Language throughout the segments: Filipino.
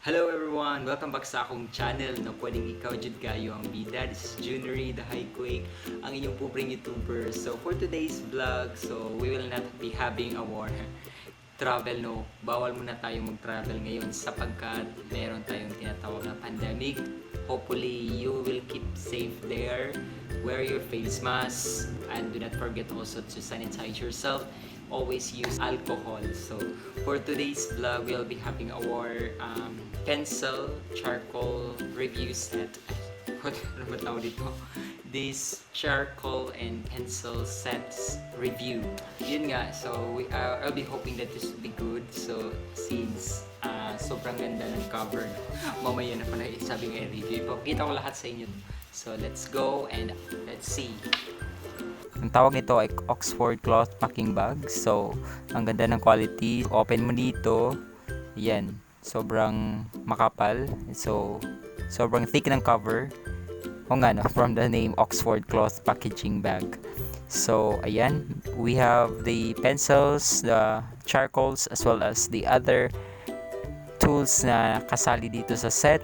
Hello everyone! Welcome back sa akong channel na pwedeng ikaw jud kayo ang bida. This is Junery, the Highquake, ang inyong pobreng YouTuber. So for today's vlog, so we will not be having our travel, no. Bawal muna tayo mag-travel ngayon sapagkat meron tayong tinatawag na pandemic. Hopefully, you will keep safe there. Wear your face mask and do not forget also to sanitize yourself. Always use alcohol. So for today's vlog, we'll be having our pencil charcoal review set. What ba tawag dito? This charcoal and pencil sets review. Yun nga, so I'll be hoping that this will be good. So since sobrang ganda ng cover, mamaya na pa na sabi nga review. Ipapakita ko lahat sa inyo. So let's go and let's see. Ang tawag nito ay Oxford cloth packing bag. So, ang ganda ng quality. Open mo dito. Yan. Sobrang makapal. So, sobrang thick ng cover. O nga no, from the name Oxford cloth packaging bag. So, ayan. We have the pencils, the charcoals, as well as the other tools na kasali dito sa set.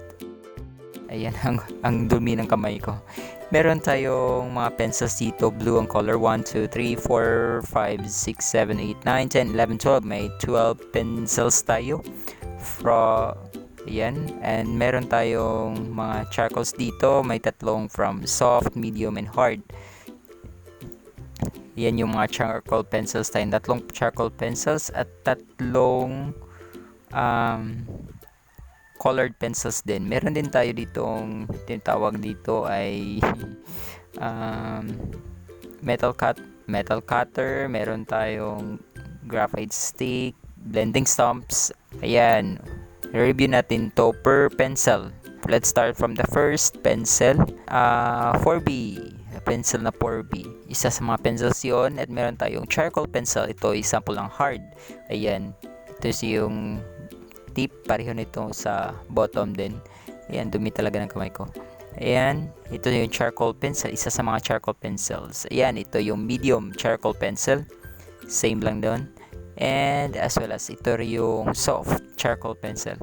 Ayan, ang dumi ng kamay ko. Meron tayong mga pencils dito. Blue ang color. 1, 2, 3, 4, 5, 6, 7, 8, 9, 10, 11, 12. May 12 pencils tayo. Ayan. And meron tayong mga charcoals dito. May tatlong from soft, medium, and hard. Yan yung mga charcoal pencils tayo. Tatlong charcoal pencils at tatlong colored pencils din. Meron din tayo ditong tinatawag dito ay metal cutter, meron tayong graphite stick, blending stumps. Ayan, review natin to per pencil. Let's start from the first pencil, 4B, pencil na 4B. Isa sa mga pencils yun. At meron tayong charcoal pencil. Ito ay sample ng hard. Ayan, ito yung tip, pareho nito sa bottom din. Ayan, dumi talaga ng kamay ko. Ayan, ito yung charcoal pencil, isa sa mga charcoal pencils. Ayan, ito yung medium charcoal pencil, same lang doon. And as well as ito yung soft charcoal pencil.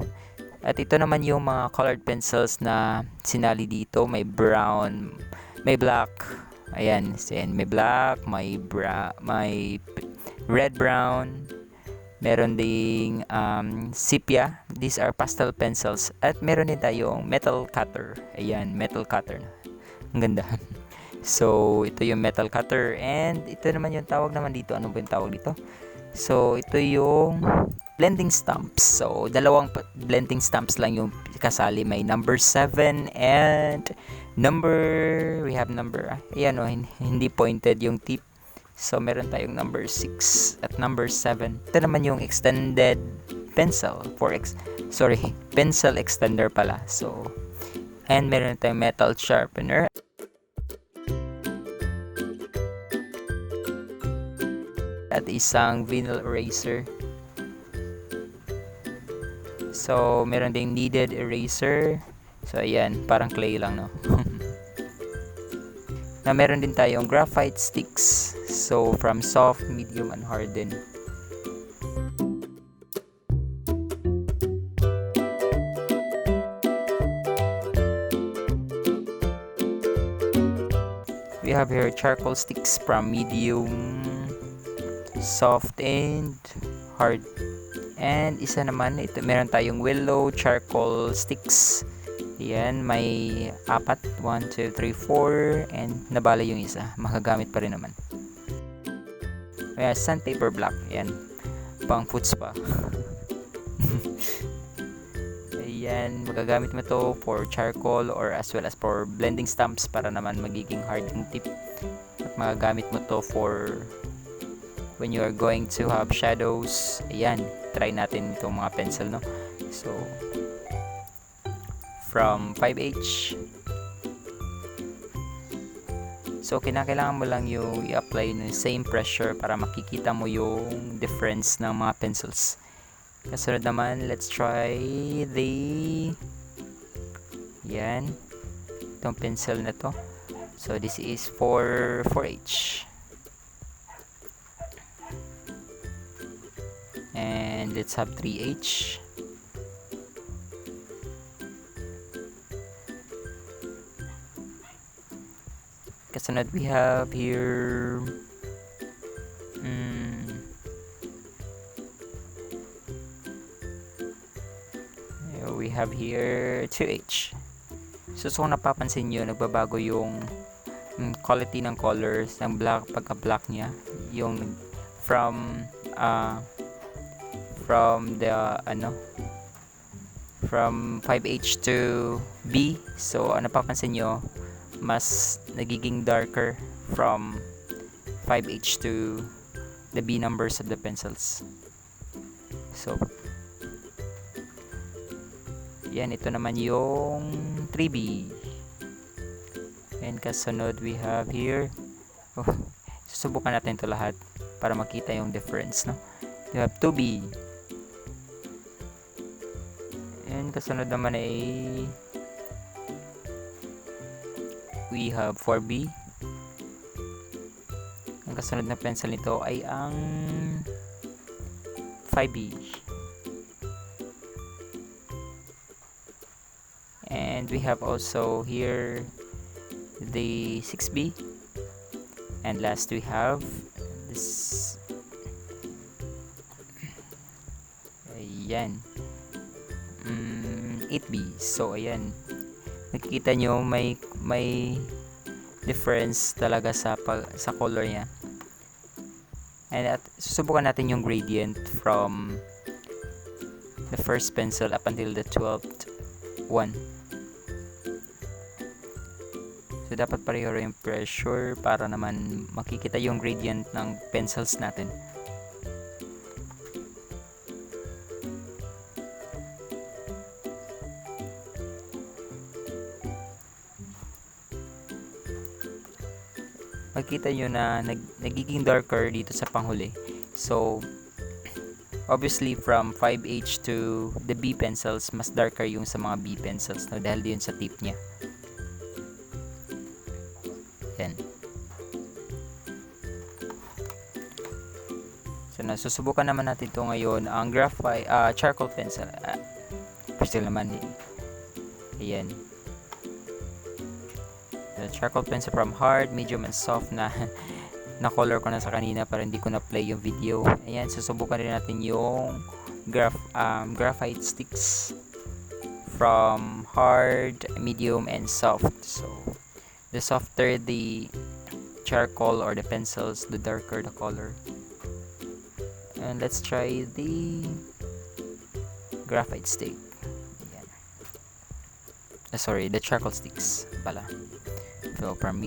At ito naman yung mga colored pencils na sinali dito. May brown, may black. Ayan, may black, may red brown. Meron ding sepia. These are pastel pencils. At meron din tayong metal cutter. Ayan, metal cutter. Ang ganda. So, ito yung metal cutter. And ito naman yung tawag naman dito. Ano ba yung tawag dito? So, ito yung blending stumps. So, dalawang blending stumps lang yung kasali. May number 7 and we have number, ayan o, hindi pointed yung tip. So, meron tayong number 6 at number 7. Ito naman yung extended pencil. Pencil extender pala. So, and meron tayong metal sharpener. At isang vinyl eraser. So, meron ding kneaded eraser. So, ayan, parang clay lang, no? Na meron din tayong graphite sticks. So, from soft, medium, and hardened. We have here charcoal sticks from medium, soft, and hard. And isa naman, ito meron tayong willow charcoal sticks. Yan, may 4. 1, 2, 3, 4. And nabala yung isa. Makagamit pa rin naman. Ayan, Sandpaper Block. Yan. Pang foods pa. Ayan, magagamit mo to for charcoal or as well as for blending stumps para naman magiging hard yung tip. At magagamit mo to for when you are going to have shadows. Ayan, try natin itong mga pencil, no? So, from 5H. So, kinakailangan mo lang yung i-apply ng same pressure para makikita mo yung difference ng mga pencils. Kasunod naman, let's try yan, itong pencil na to. So, this is for 4H. And let's have 3H. kasunod we have here we have here 2H. So kung napapansin nyo, nagbabago yung quality ng colors ng black pagka-black niya, yung from the from 5H to B. So napapansin nyo, mas nagiging darker from 5H to the B numbers of the pencils. So yan, ito naman yung 3B. And kasunod we have here, susubukan natin ito lahat para makita yung difference, no? We have 2B. And kasunod naman ay we have 4B. Ang kasunod na pencil nito ay ang 5B. And we have also here the 6B. And last we have this. Ayan. 8B. So ayan. Nakikita nyo may difference talaga sa color niya. And susubukan natin yung gradient from the first pencil up until the 12th one. So dapat pareho yung pressure para naman makikita yung gradient ng pencils natin. Makikita nyo na nagiging darker dito sa panghuli. So obviously from 5H to the B pencils, mas darker yung sa mga B pencils, no? Dahil yun sa tip niya. Yan. So nasusubukan naman natin ito ngayon ang graphite charcoal pencil. Pastel naman eh. Ayan. The charcoal pencil from hard, medium, and soft na na-color ko na sa kanina para hindi ko na-play yung video. Ayan, susubukan rin natin yung graphite sticks from hard, medium, and soft. So, the softer the charcoal or the pencils, the darker the color. And let's try the graphite stick. Ayan. Sorry, the charcoal sticks pala. So from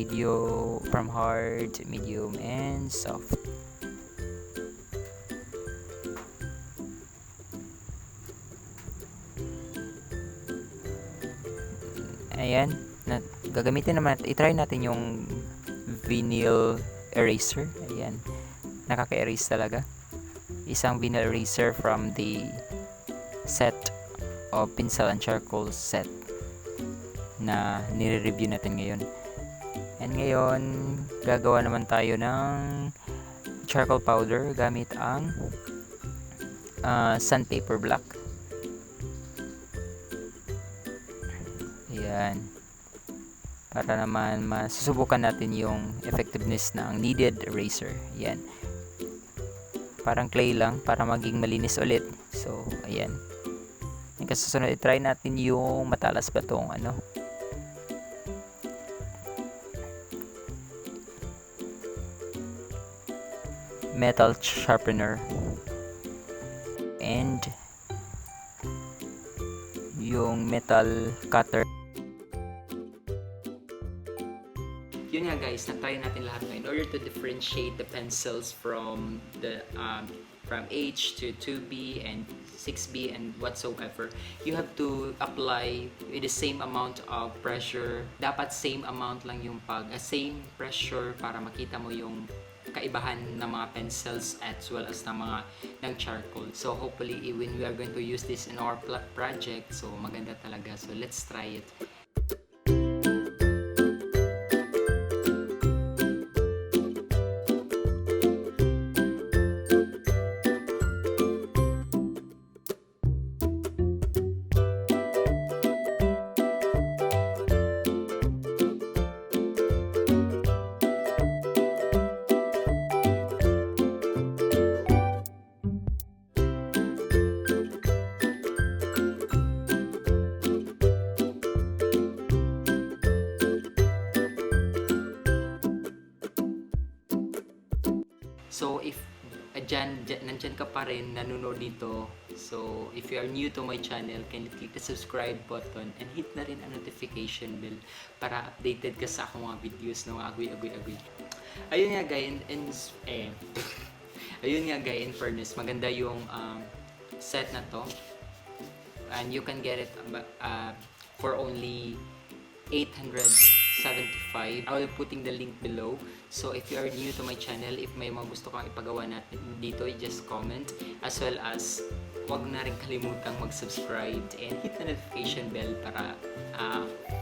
hard, medium, and soft. Ayan, gagamitin naman natin, i-try natin yung vinyl eraser. Ayan, nakaka-erase talaga. Isang vinyl eraser from the set of pencil and charcoal set na nire-review natin ngayon. And ngayon, gagawa naman tayo ng charcoal powder gamit ang Sandpaper Block. Ayan. Para naman masusubukan natin yung effectiveness ng Kneaded Eraser. Ayan. Parang clay lang para maging malinis ulit. So, ayan. Yung kasusunod, i-try natin yung matalas ba tong metal sharpener and yung metal cutter. Yun nga guys, na-try natin lahat in order to differentiate the pencils from the from H to 2B and 6B and whatsoever. You have to apply with the same amount of pressure. Dapat same amount lang yung same pressure para makita mo yung kaibahan ng mga pencils as well as ng charcoal. So hopefully when we are going to use this in our project, so maganda talaga. So let's try it. So if nandyan ka pa rin nanonood dito, so if you are new to my channel, can you click the subscribe button and hit na rin ang notification bell para updated ka sa akong mga videos na agoy. Ayun nga guys, in fairness, maganda yung set na to, and you can get it for only 875. I will putting the link below. So if you are new to my channel, if may mga gusto kang ipagawa natin dito, just comment, as well as wag na rin kalimutang mag-subscribe and hit the notification bell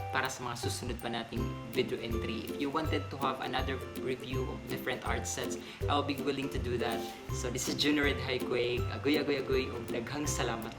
para sa mga susunod pa nating video entry. If you wanted to have another review of different art sets, I'll be willing to do that. So this is Junior Red Highway. Agoy, ug daghang salamat.